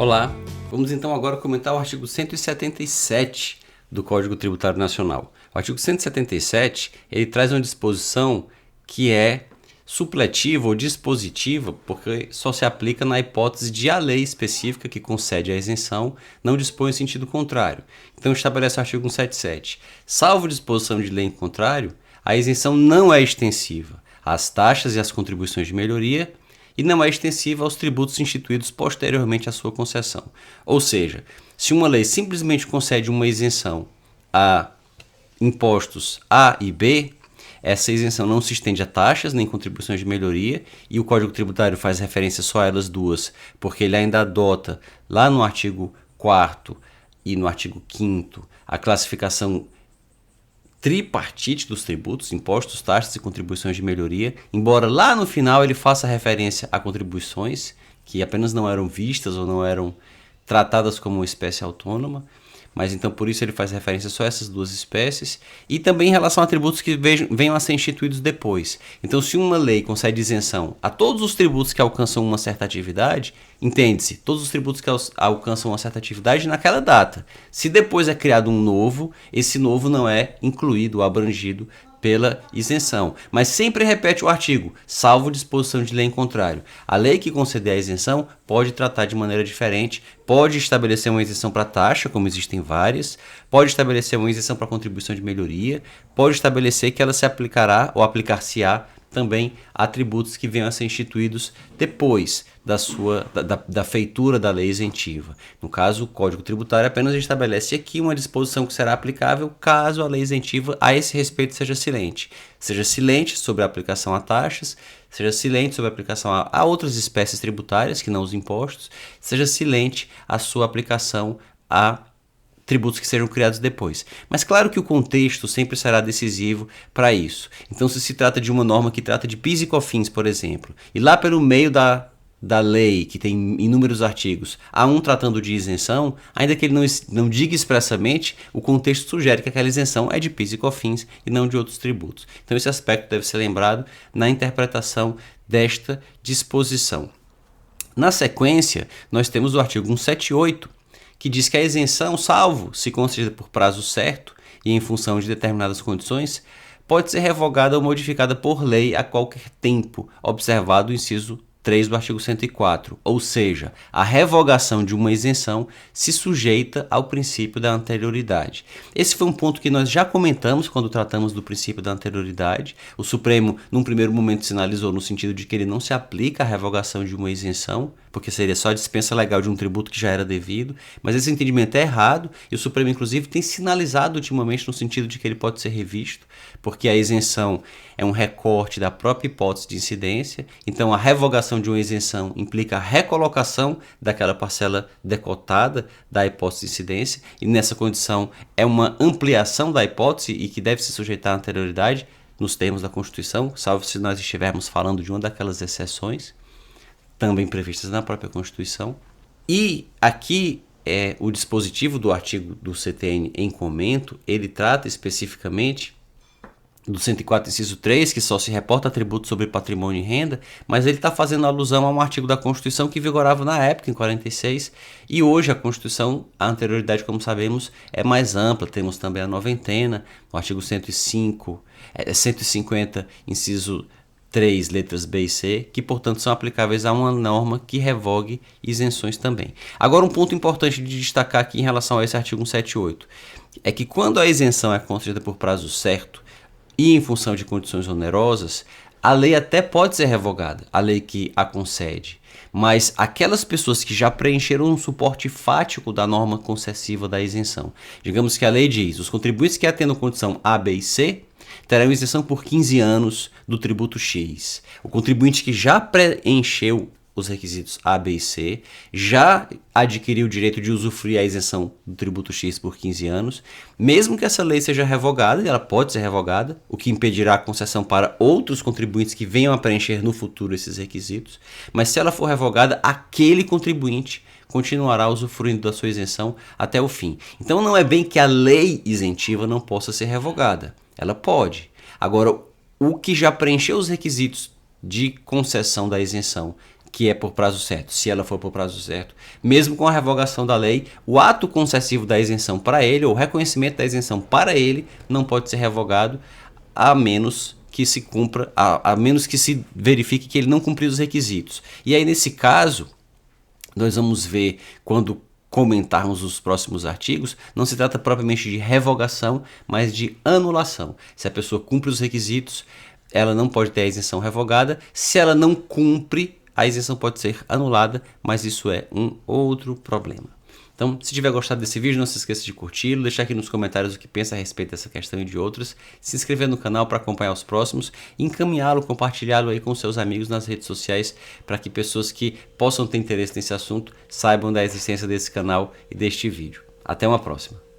Olá, vamos então agora comentar o artigo 177 do Código Tributário Nacional. O artigo 177, ele traz uma disposição que é supletiva ou dispositiva, porque só se aplica na hipótese de a lei específica que concede a isenção não dispõe em sentido contrário. Então estabelece o artigo 177. Salvo disposição de lei em contrário, a isenção não é extensiva às taxas e às contribuições de melhoria, e não é extensiva aos tributos instituídos posteriormente à sua concessão. Ou seja, se uma lei simplesmente concede uma isenção a impostos A e B, essa isenção não se estende a taxas nem contribuições de melhoria, e o Código Tributário faz referência só a elas duas, porque ele ainda adota, lá no artigo 4º e no artigo 5º, a classificação tripartite dos tributos, impostos, taxas e contribuições de melhoria, embora lá no final ele faça referência a contribuições que apenas não eram vistas ou não eram tratadas como uma espécie autônoma, mas então por isso ele faz referência só a essas duas espécies, e também em relação a tributos que venham a ser instituídos depois. Então, se uma lei concede isenção a todos os tributos que alcançam uma certa atividade, entende-se, todos os tributos que alcançam uma certa atividade naquela data. Se depois é criado um novo, esse novo não é incluído ou abrangido pela isenção. Mas sempre repete o artigo, salvo disposição de lei em contrário. A lei que conceder a isenção pode tratar de maneira diferente, pode estabelecer uma isenção para taxa, como existem várias, pode estabelecer uma isenção para contribuição de melhoria, pode estabelecer que ela se aplicará ou aplicar-se-á também a tributos que venham a ser instituídos depois da feitura da lei isentiva. No caso, o Código Tributário apenas estabelece aqui uma disposição que será aplicável caso a lei isentiva a esse respeito seja silente. Seja silente sobre a aplicação a taxas, seja silente sobre a aplicação a outras espécies tributárias, que não os impostos, seja silente a sua aplicação a tributos que sejam criados depois. Mas claro que o contexto sempre será decisivo para isso. Então, se trata de uma norma que trata de PIS e COFINS, por exemplo, e lá pelo meio da lei, que tem inúmeros artigos, há um tratando de isenção, ainda que ele não diga expressamente, o contexto sugere que aquela isenção é de PIS e COFINS e não de outros tributos. Então, esse aspecto deve ser lembrado na interpretação desta disposição. Na sequência, nós temos o artigo 178, que diz que a isenção, salvo se concedida por prazo certo e em função de determinadas condições, pode ser revogada ou modificada por lei a qualquer tempo, observado o inciso 3 do artigo 104, ou seja, a revogação de uma isenção se sujeita ao princípio da anterioridade. Esse foi um ponto que nós já comentamos quando tratamos do princípio da anterioridade. O Supremo, num primeiro momento, sinalizou no sentido de que ele não se aplica à revogação de uma isenção, porque seria só a dispensa legal de um tributo que já era devido, mas esse entendimento é errado, e o Supremo, inclusive, tem sinalizado ultimamente no sentido de que ele pode ser revisto, porque a isenção é um recorte da própria hipótese de incidência, então a revogação de uma isenção implica a recolocação daquela parcela decotada da hipótese de incidência, e nessa condição é uma ampliação da hipótese e que deve se sujeitar à anterioridade nos termos da Constituição, salvo se nós estivermos falando de uma daquelas exceções também previstas na própria Constituição. E aqui o dispositivo do artigo do CTN em comento, ele trata especificamente do 104, inciso 3, que só se reporta a tributo sobre patrimônio e renda, mas ele está fazendo alusão a um artigo da Constituição que vigorava na época, em 46, e hoje a Constituição, a anterioridade, como sabemos, é mais ampla. Temos também a noventena, o artigo 150, inciso 3, letras B e C, que, portanto, são aplicáveis a uma norma que revogue isenções também. Agora, um ponto importante de destacar aqui em relação a esse artigo 178 é que quando a isenção é concedida por prazo certo e em função de condições onerosas, a lei até pode ser revogada, a lei que a concede, mas aquelas pessoas que já preencheram um suporte fático da norma concessiva da isenção, digamos que a lei diz, os contribuintes que atendam condição A, B e C terão isenção por 15 anos do tributo X. O contribuinte que já preencheu os requisitos A, B e C, já adquiriu o direito de usufruir a isenção do tributo X por 15 anos, mesmo que essa lei seja revogada, e ela pode ser revogada, o que impedirá a concessão para outros contribuintes que venham a preencher no futuro esses requisitos, mas se ela for revogada, aquele contribuinte continuará usufruindo da sua isenção até o fim. Então não é bem que a lei isentiva não possa ser revogada, ela pode. Agora, o que já preencheu os requisitos de concessão da isenção que é por prazo certo, se ela for por prazo certo. Mesmo com a revogação da lei, o ato concessivo da isenção para ele, ou o reconhecimento da isenção para ele, não pode ser revogado, a menos que se cumpra, a menos que se verifique que ele não cumpriu os requisitos. E aí, nesse caso, nós vamos ver quando comentarmos os próximos artigos, não se trata propriamente de revogação, mas de anulação. Se a pessoa cumpre os requisitos, ela não pode ter a isenção revogada. Se ela não cumpre, a isenção pode ser anulada, mas isso é um outro problema. Então, se tiver gostado desse vídeo, não se esqueça de curti-lo, deixar aqui nos comentários o que pensa a respeito dessa questão e de outras, se inscrever no canal para acompanhar os próximos, encaminhá-lo, compartilhá-lo aí com seus amigos nas redes sociais, para que pessoas que possam ter interesse nesse assunto saibam da existência desse canal e deste vídeo. Até uma próxima!